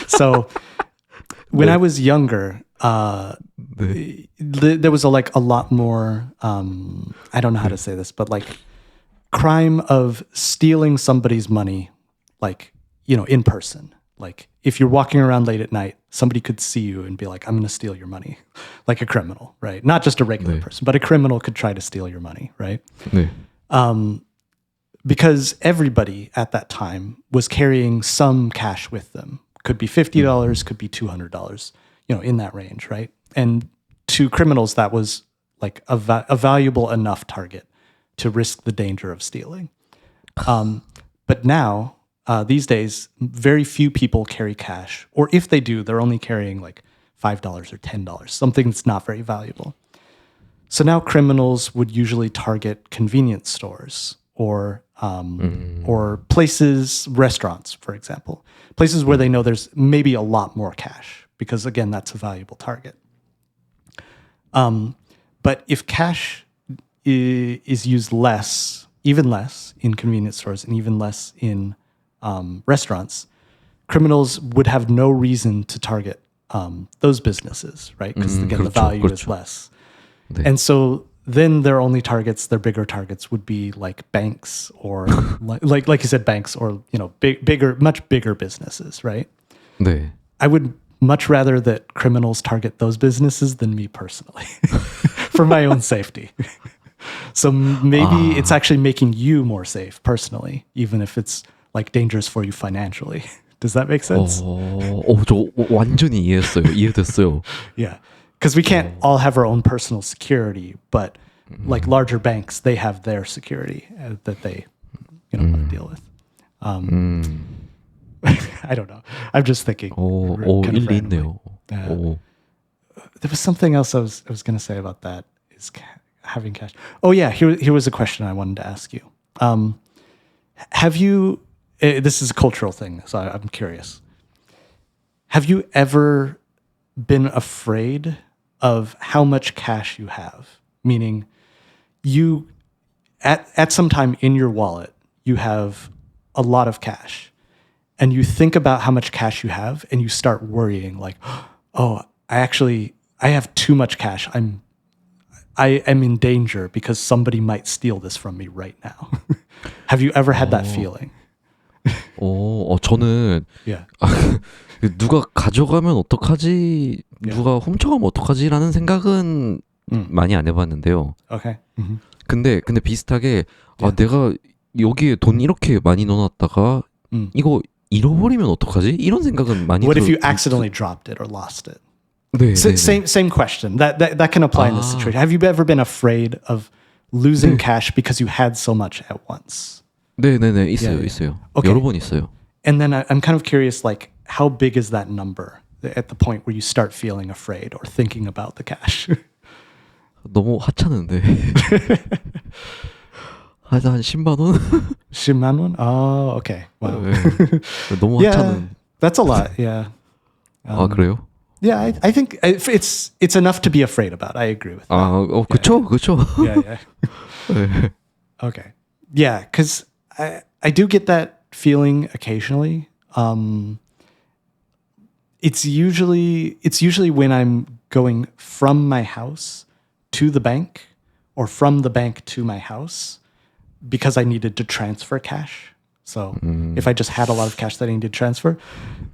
So when I was younger, 네. there was a lot more. I don't know how to say this, but like crime of stealing somebody's money, like in person. Like if you're walking around late at night, somebody could see you and be like, "I'm going to steal your money," like a criminal, right? Not just a regular 네. person, but a criminal could try to steal your money, right? 네. Because everybody at that time was carrying some cash with them. Could be $50, could be $200, in that range, right? And to criminals, that was like a valuable enough target to risk the danger of stealing. But now, these days, very few people carry cash, or if they do, they're only carrying like $5 or $10, something that's not very valuable. So now criminals would usually target convenience stores or places, restaurants, for example, places where they know there's maybe a lot more cash, because again, that's a valuable target. But if cash is used less, even less in convenience stores and even less in restaurants, criminals would have no reason to target those businesses, right? Because again, the 그렇죠, value is 그렇죠. less. 네. And so then their only targets, their bigger targets, would be like banks or like you said, banks or bigger, much bigger businesses, right? 네. I would much rather that criminals target those businesses than me personally, for my own safety. So maybe it's actually making you more safe personally, even if it's like dangerous for you financially. Does that make sense? 저 완전히 이해됐어요. Yeah. Because we can't all have our own personal security, but like larger banks, they have their security that they want to deal with. I don't know. I'm just thinking. kind of 일리 randomly. 있네요. 오. There was something else I was going to say about that. Is having cash. Oh yeah, here was a question I wanted to ask you. Have you? This is a cultural thing, so I'm curious. Have you ever been afraid of how much cash you have? Meaning, you at some time in your wallet you have a lot of cash, and you think about how much cash you have, and you start worrying like, oh, I have too much cash. I am in danger because somebody might steal this from me right now. Have you ever had that feeling? 저는 Yeah. 누가 가져가면 어떡하지, 누가 훔쳐가면 어떡하지라는 생각은 많이 안 해봤는데요. Okay. 근데 비슷하게 내가 여기에 돈 이렇게 많이 넣어놨다가 이거 잃어버리면 어떡하지? 이런 생각은 많이 What if you accidentally dropped it or lost it? 네, 네, 네. Same question. That can apply in this situation. Have you ever been afraid of losing cash because you had so much at once? 네네네 있어요. Yeah. 있어요. Okay. 여러 번 있어요. And then I'm kind of curious, like, how big is that number at the point where you start feeling afraid or thinking about the cash? 너무 하찮은데. 한 10만 원? 10만 won? Oh, okay. Wow. 네. 너무 Yeah, 하찮은. that's a lot. Yeah. 그래요? Yeah, I think it's enough to be afraid about. I agree with that. 그쵸. Yeah. 네. Okay. Yeah, because I do get that feeling occasionally. It's usually when I'm going from my house to the bank or from the bank to my house because I needed to transfer cash. So if I just had a lot of cash that I needed to transfer,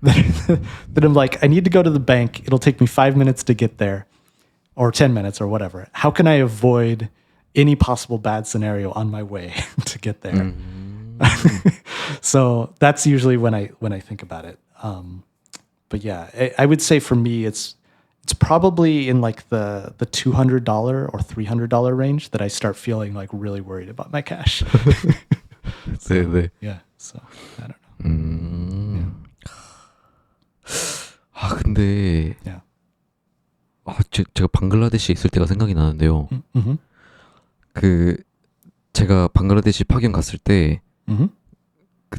then I'm like, I need to go to the bank. It'll take me 5 minutes to get there or 10 minutes or whatever. How can I avoid any possible bad scenario on my way to get there? So that's usually when I think about it. But yeah, I would say for me, it's probably in like the $200 or $300 range that I start feeling like really worried about my cash. 네네. Yeah, so I don't know. 근데 Yeah. 제가 방글라데시에 있을 때가 생각이 나는데요. Mm-hmm. 제가 방글라데시 파견 갔을 때 Mm-hmm.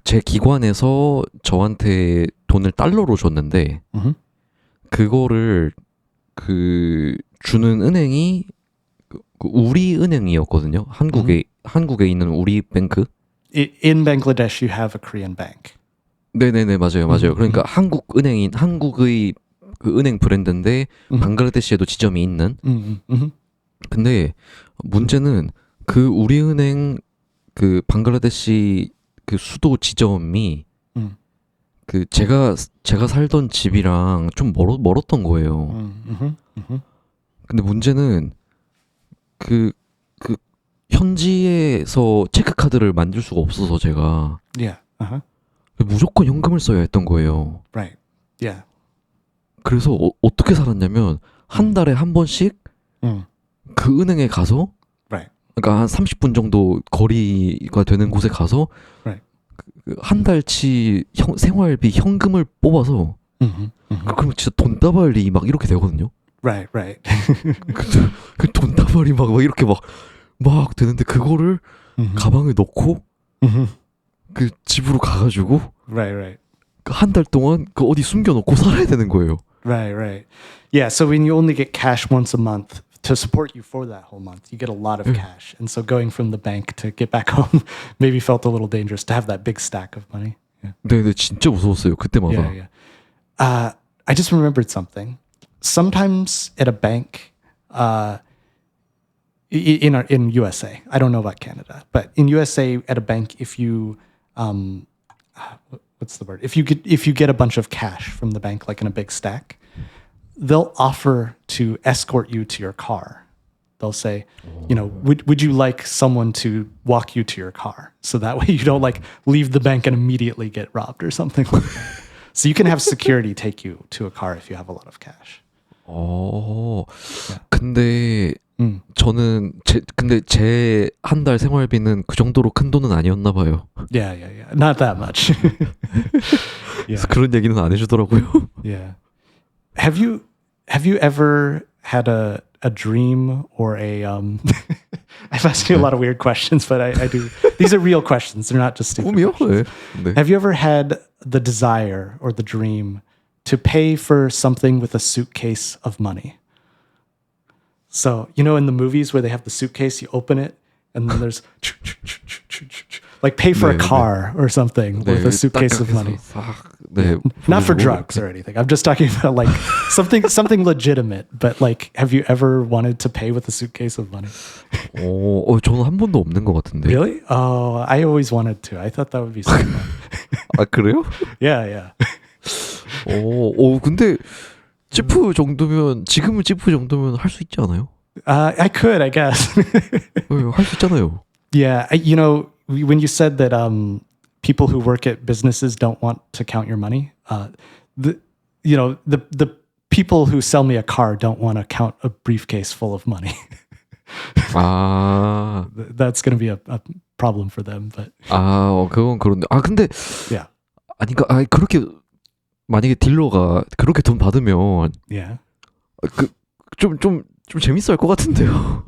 제 기관에서 저한테 돈을 달러로 줬는데 Mm-hmm. 그거를 주는 은행이 우리 은행이었거든요. 한국에 있는 우리 뱅크. In Bangladesh, you have a Korean bank. 네네네 맞아요. 그러니까 한국의 그 은행 브랜드인데 방글라데시에도 지점이 있는. Mm-hmm. 근데 문제는 그 우리 은행 그 방글라데시 그 수도 지점이 제가 살던 집이랑 좀 멀었던 거예요. Mm-hmm. Mm-hmm. 근데 문제는 그 현지에서 체크카드를 만들 수가 없어서 제가 Yeah. Uh-huh. 무조건 현금을 써야 했던 거예요. Right. Yeah. 그래서 어떻게 살았냐면 한 달에 한 번씩 그 은행에 가서 Right. 그러니까 한 30분 정도 거리가 되는 곳에 가서 Right. 한 달치 생활비 현금을 뽑아서 Mm-hmm. Mm-hmm. 그럼 진짜 돈다발이 막 이렇게 되거든요. Right. Right. 그 돈다발이 막 이렇게 막 되는데 그거를 가방에 넣고 그 집으로 가가지고 Right. 한 달 동안 그 어디 숨겨놓고 살아야 되는 거예요. Right. Yeah. So when you only get cash once a month to support you for that whole month, you get a lot of cash. And so going from the bank to get back home maybe felt a little dangerous to have that big stack of money. Yeah. 네, 진짜 무서웠어요 그때마다. Yeah. I just remembered something. Sometimes at a bank, in USA, I don't know about Canada, but in USA at a bank, if you, what's the word? If you get a bunch of cash from the bank, like in a big stack, they'll offer to escort you to your car. They'll say, would you like someone to walk you to your car? So that way you don't like leave the bank and immediately get robbed or something like that. So you can have security take you to a car if you have a lot of cash. 근데 저는 근데 제 한 달 생활비는 그 정도로 큰 돈은 아니었나 봐요. Yeah, yeah, yeah. Not that much. Yeah, 그래서 그런 얘기는 안 해주더라고요. yeah. Have you ever had a dream or a I've asked you a lot of weird questions, but I do. These are real questions. They're not just stupid 꿈이요? questions. 네. Have you ever had the desire or the dream to pay for something with a suitcase of money? So, you know, in the movies where they have the suitcase, you open it, and then there's like pay for a 네, car or something with a suitcase of money. 네, Not for 보여주고 drugs or anything. I'm just talking about like something legitimate. But like, have you ever wanted to pay with a suitcase of money? 저는 한 번도 없는 것 같은데. Really? Oh, I always wanted to. I thought that would be so fun. 아 그래요? Yeah, yeah. 근데 찌프 정도면 지금은 찌프 정도면 할 수 있지 않아요? I could, I guess. 할 수 있잖아요. Yeah, when you said that people who work at businesses don't want to count your money, the people who sell me a car don't want to count a briefcase full of money. 아, That's going to be a problem for them. But 그건 그런데. 근데 yeah, 그러니까 그렇게 만약에 딜러가 그렇게 돈 받으면 yeah, 좀 재밌어 할 것 같은데요.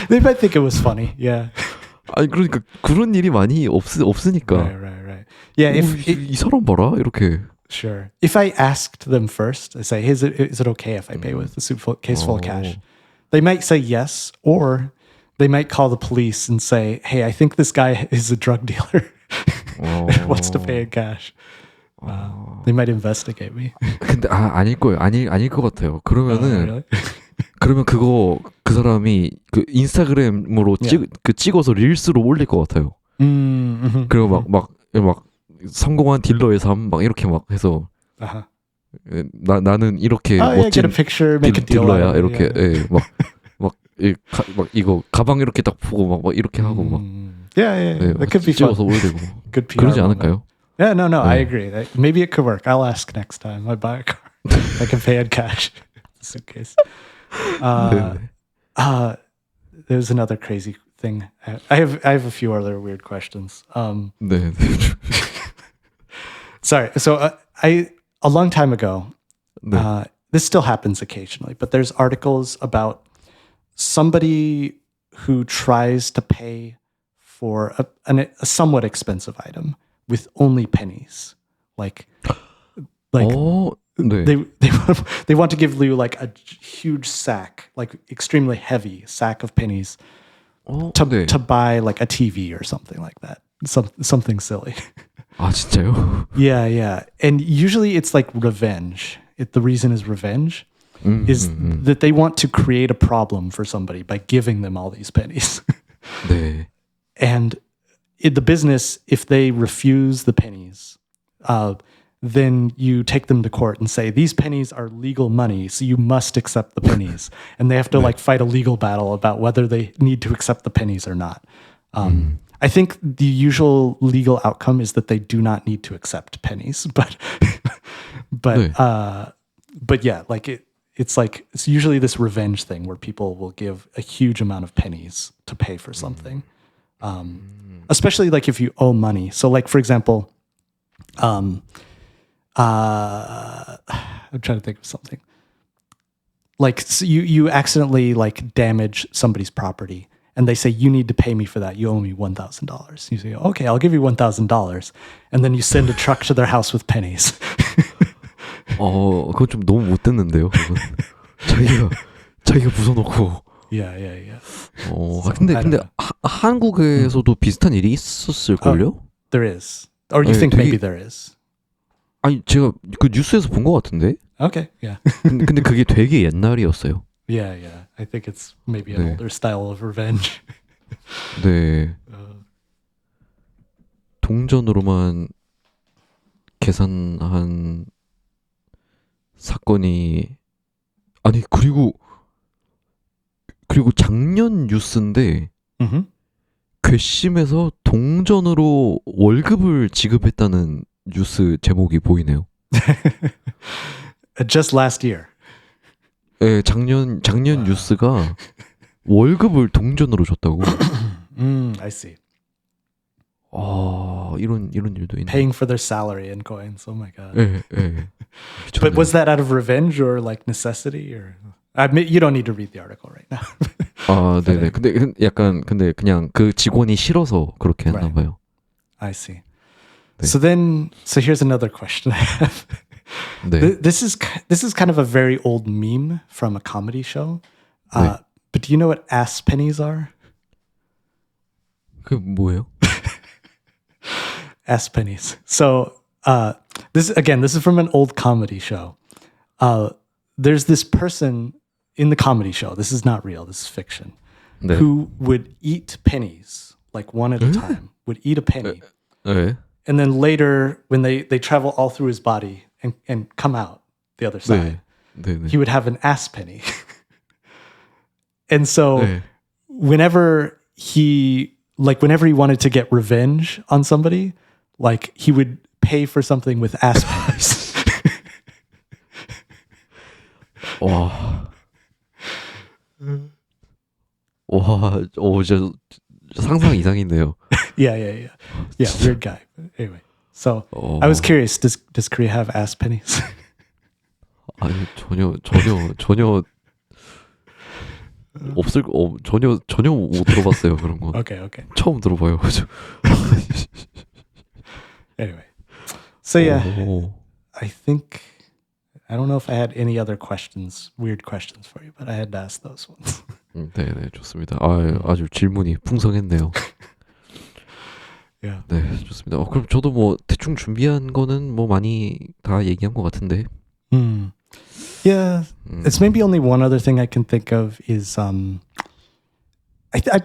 they might think it was funny. Yeah, 그러니까 그런 일이 많이 없으니까. right. Yeah, 이 사람 봐라 이렇게. sure. If I asked them first, I say, is it okay if I pay with a suitcase full of cash? They might say yes, or they might call the police and say, hey, I think this guy is a drug dealer. Wants to pay in cash. They might investigate me. 근데 아닐 거예요. 아닐 것 같아요. 그러면은 Really? 그러면 그 사람이 그 인스타그램으로 찍어서 릴스로 올릴 것 같아요. 그리고 막 성공한 딜러의 삶 막 이렇게 막 해서 Uh-huh. 나는 이렇게 Yeah, get 멋진 a picture, make a deal out 딜러야 of it, 이렇게 yeah. 막 이거 가방 이렇게 딱 보고 막 이렇게 하고 막 Yeah, 네, that could be fun. 찍어서 올리고 Good PR 그러지 moment. 않을까요? Yeah, no, I 네. agree. Maybe it could work. I'll ask next time I buy a car. I can pay in cash. Suitcase. There's another crazy thing. I have a few other weird questions. 네. Sorry. So a long time ago, 네. this still happens occasionally, but there's articles about somebody who tries to pay for a somewhat expensive item with only pennies, like 네. they want to give you like a huge sack, like extremely heavy sack of pennies 네. to buy like a TV or something like that, something silly. 진짜요? Yeah. And usually it's like revenge. The reason is revenge, is that they want to create a problem for somebody by giving them all these pennies. 네. And in the business, if they refuse the pennies, then you take them to court and say, these pennies are legal money, so you must accept the pennies. And they have to like fight a legal battle about whether they need to accept the pennies or not. I think the usual legal outcome is that they do not need to accept pennies, but yeah, like it's usually this revenge thing where people will give a huge amount of pennies to pay for something, especially like if you owe money. So like, for example, I'm trying to think of something. Like so you accidentally like damage somebody's property. And they say, you need to pay me for that. You owe me $1,000. You say, okay, I'll give you $1,000. And then you send a truck to their house with pennies. 그건 좀 너무 못 듣는데요. 그건. 자기가 부숴놓고. Yeah. 근데 한국에서도 비슷한 일이 있었을걸요? There is. Or you think maybe there is. 제가 그 뉴스에서 본 것 같은데. Okay, yeah. 근데 그게 되게 옛날이었어요. Yeah. I think it's maybe an older style of revenge. 네. 동전으로만 계산한 사건이 그리고 작년 뉴스인데 괘씸해서 동전으로 월급을 지급했다는 뉴스 제목이 보이네요. Just last year. 네, 작년 뉴스가 월급을 동전으로 줬다고. I see. 아, 이런 일도 있네. Paying for their salary in coins. Oh my god. 예, 예. But was that out of revenge or like necessity or? I mean, you don't need to read the article right now. 아, 네네. 근데 약간 근데 그냥 그 직원이 싫어서 그렇게 했나 Right. 봐요. I see. 네. So here's another question I have. 네. This is kind of a very old meme from a comedy show. 네. But do you know what ass pennies are? 그 뭐예요? Ass pennies. So this is from an old comedy show. There's this person in the comedy show. This is not real. This is fiction. 네. Who would eat pennies like one at a time? Would eat a penny, 네. and then later when they travel all through his body and come out the other side, 네. 네. he would have an ass penny. And so 네. whenever he wanted to get revenge on somebody, like he would pay for something with ass pennies. 와. 와, 진짜 상상 이상인데요. Yeah, weird guy. But anyway, so I was curious. Does Korea have ass pennies? 아니 전혀 없을 전혀 못 들어봤어요 그런 거. Okay. 처음 들어봐요. Anyway, so yeah, 오. I think I don't know if I had any other questions, weird questions for you, but I had to ask those ones. 네, 좋습니다. 아주 질문이 풍성했네요. Yeah. 네, 좋습니다. 그럼 저도 뭐 대충 준비한 거는 뭐 많이 다 얘기한 것 같은데. Yeah, it's maybe only one other thing I can think of is I'm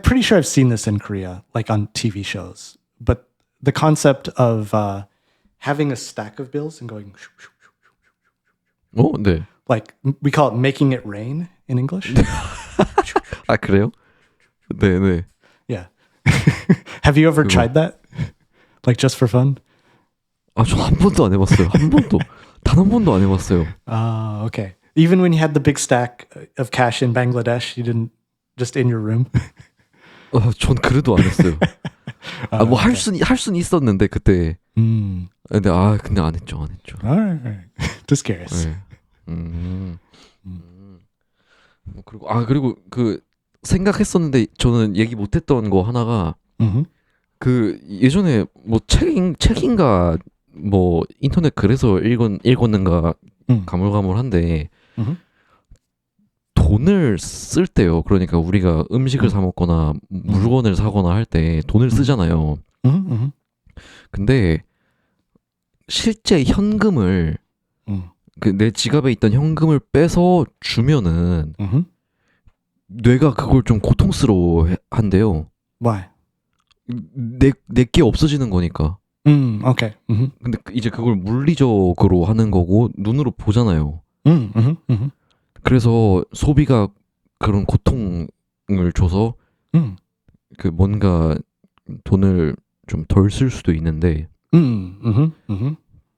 pretty sure I've seen this in Korea, like on TV shows. But the concept of having a stack of bills and going, 네. like we call it making it rain in English. 아 그래요? 네. Yeah. Have you ever tried that? Like just for fun? 전 한 번도 안 해봤어요. 한 번도. 단 한 번도 안 해봤어요. Okay. Even when you had the big stack of cash in Bangladesh, you didn't just in your room? 전 그래도 안 했어요. 뭐 할 수는 있었는데 그때. 근데 안 했죠. All right. Just curious. 네. 뭐 그리고 그 생각했었는데 저는 얘기 못했던 거 하나가 그 예전에 뭐 책인가 뭐 인터넷 글에서 읽었는가 가물가물한데 돈을 쓸 때요. 그러니까 우리가 음식을 사 먹거나 물건을 사거나 할 때 돈을 쓰잖아요. 근데 실제 현금을 그 내 지갑에 있던 현금을 빼서 주면은 뇌가 그걸 좀 고통스러워 한대요. Why? 내게 없어지는 거니까. Okay. 근데 이제 그걸 물리적으로 하는 거고 눈으로 보잖아요. 그래서 소비가 그런 고통을 줘서 그 뭔가 돈을 좀 덜 쓸 수도 있는데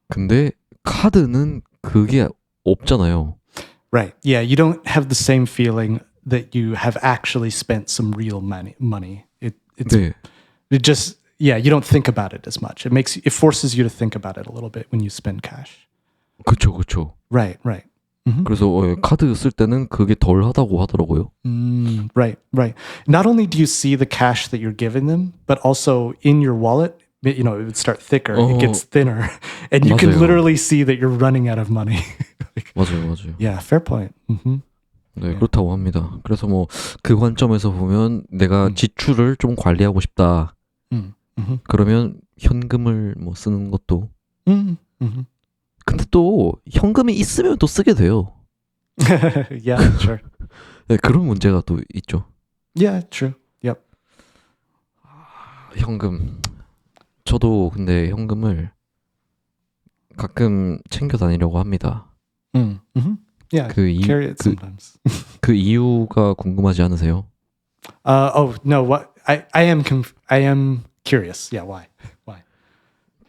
근데 카드는 그게 없잖아요. Right. Yeah, you don't have the same feeling that you have actually spent some real money. 네. It just you don't think about it as much. It forces you to think about it a little bit when you spend cash. 그쵸. Right. 그래서 카드 쓸 때는 그게 덜 하다고 하더라고요. Right. Not only do you see the cash that you're giving them, but also in your wallet, it would start thicker. It gets thinner, and you can 맞아요. literally see that you're running out of money. 맞아요. Yeah, fair point. 네, 그렇다고 합니다. 그래서 뭐 그 관점에서 보면 내가 지출을 좀 관리하고 싶다. 그러면 현금을 뭐 쓰는 것도. 근데 또 현금이 있으면 또 쓰게 돼요. Yeah, sure. 네, 그런 문제가 또 있죠. Yeah, true. Yep. 현금. 저도 근데 현금을 가끔 챙겨 다니려고 합니다. Yeah, carry it sometimes. 그 이유가 궁금하지 않으세요? No. What I am curious. Yeah, why?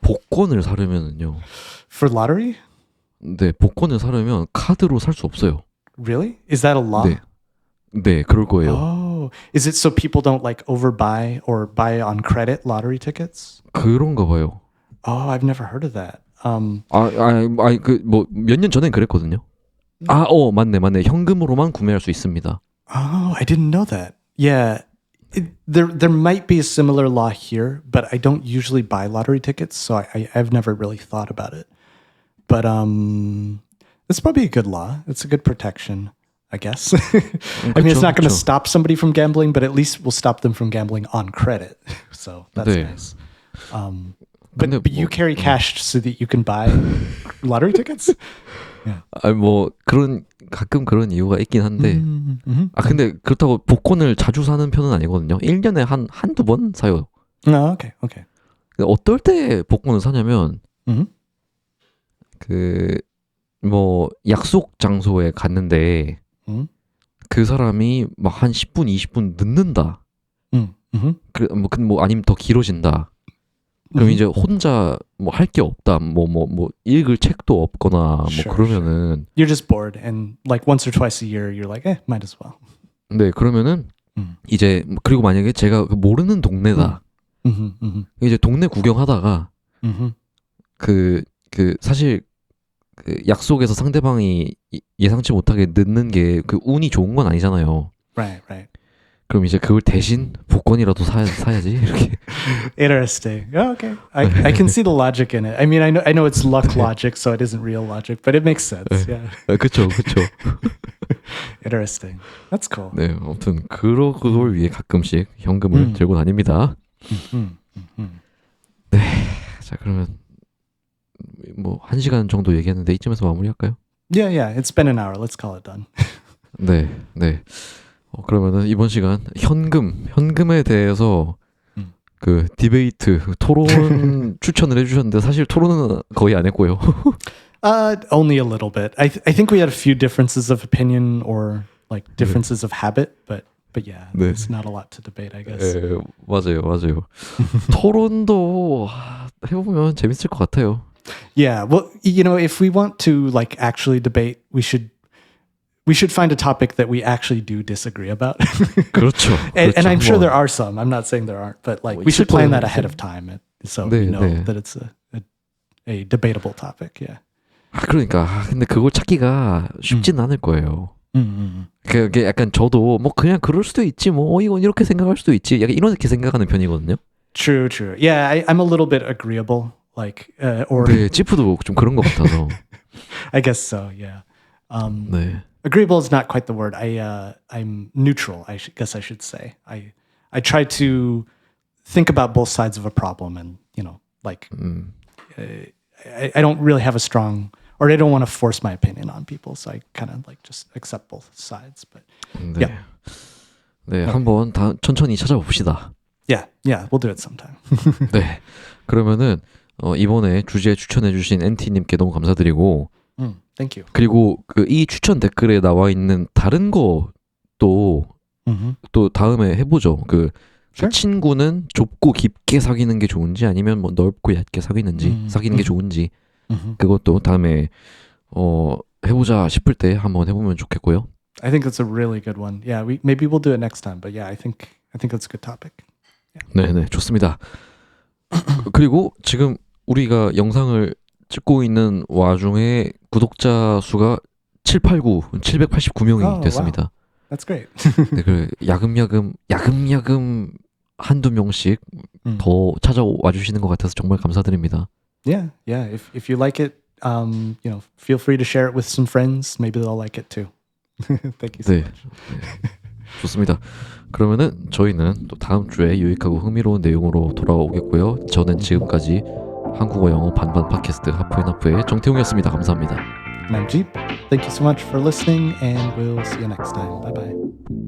복권을 사려면은요. For lottery? 네, 복권을 사려면 카드로 살 수 없어요. Really? Is that a law? 네, 그럴 거예요. Oh, Oh, is it so people don't like overbuy or buy on credit lottery tickets? 그런가 봐요. Oh, I've never heard of that. 그 뭐 몇 년 전엔 그랬거든요. 맞네. 현금으로만 구매할 수 있습니다. Oh, I didn't know that. Yeah. There might be a similar law here, but I don't usually buy lottery tickets, so I've never really thought about it. But it's probably a good law. It's a good protection, I guess. I mean, it's not going to 그쵸. stop somebody from gambling, but at least will stop them from gambling on credit. So that's 네. nice. 근데 But you carry cash so that you can buy lottery tickets? 뭐 가끔 그런 이유가 있긴 한데 Mm-hmm. 근데 그렇다고 복권을 자주 사는 편은 아니거든요. 1년에 한두 번 사요. No, okay. 어떨 때 복권을 사냐면 Mm-hmm. 그 뭐 약속 장소에 갔는데 음. 그 사람이 막 한 10분, 20분 늦는다. 뭐 아니면 더 길어진다. 그럼 이제 혼자 뭐 할 게 없다. 뭐 읽을 책도 없거나 Sure, 뭐 그러면은 You're just bored, and like once or twice a year, you're like, might as well. 네, 그러면은 이제 그리고 만약에 제가 모르는 동네다. 이제 동네 구경하다가 그 사실 그 약속에서 상대방이 예상치 못하게 늦는 게 그 운이 좋은 건 아니잖아요. Right. 그럼 이제 그걸 대신 복권이라도 사야지 이렇게. Interesting. Oh, okay. I can see the logic in it. I mean, I know it's luck logic, so it isn't real logic, but it makes sense. Yeah. 그쵸. Interesting. That's cool. 네, 아무튼 그걸 위해 가끔씩 현금을 들고 다닙니다. 네, 자 그러면 뭐 1시간 정도 얘기했는데 이쯤에서 마무리할까요? Yeah. It's been an hour. Let's call it done. 네. 그러면은 이번 시간 현금에 대해서 그 디베이트 토론 추천을 해주셨는데 사실 토론은 거의 안 했고요. Only a little bit. I think we had a few differences of opinion or like differences of habit, but yeah, 네. it's not a lot to debate, I guess. 네, 맞아요. 토론도 해보면 재밌을 것 같아요. Yeah, well, if we want to like actually debate, we should find a topic that we actually do disagree about. 그렇죠. And I'm sure 한번. there are some. I'm not saying there aren't, but like 뭐 we should 있을 plan 거예요. that ahead of time, so 네, we know 네. that it's a debatable topic. Yeah. 그러니까 근데 그걸 찾기가 쉽진 않을 거예요. 그게 약간 저도 뭐 그냥 그럴 수도 있지 뭐 이건 이렇게 생각할 수도 있지 약간 이렇게 생각하는 편이거든요. True. Yeah, I'm a little bit agreeable, like or 네, 찌푸도 좀 그런 것 같아서. I guess so. Yeah. 네. Agreeable is not quite the word. I'm neutral. Guess I should say. I try to think about both sides of a problem, and like I don't really have a strong, or I don't want to force my opinion on people, so I kind of like just accept both sides. But 네. 네, 한번 천천히 찾아봅시다. yeah, we'll do it sometime. 네. 그러면은 이번에 주제 추천해주신 NT님께 너무 감사드리고. Thank you. 그리고 이 추천 댓글에 나와 있는 다른 것도 또 다음에 해보죠. Sure. 친구는 좁고 깊게 사귀는 게 좋은지 아니면 뭐 넓고 얇게 사귀는 게 좋은지 그것도 다음에 해보자 싶을 때 한번 해보면 좋겠고요. I think that's a really good one. Yeah, maybe we'll do it next time. But yeah, I think that's a good topic. 네네 좋습니다. 그리고 지금 우리가 영상을 찍고 있는 와중에 구독자 수가 789명이 됐습니다. Wow. That's great. 네, 야금야금 한두 명씩 더 찾아와 주시는 것 같아서 정말 감사드립니다. Yeah. If you like it, feel free to share it with some friends. Maybe they'll like it too. Thank you so 네, much. 좋습니다. 그러면은 저희는 또 다음 주에 유익하고 흥미로운 내용으로 돌아오겠고요. 저는 지금까지 한국어 영어 반반 팟캐스트 하프앤하프의 정태웅이었습니다. 감사합니다. And I'm Jeep. Thank you so much for listening, and we'll see you next time. Bye bye.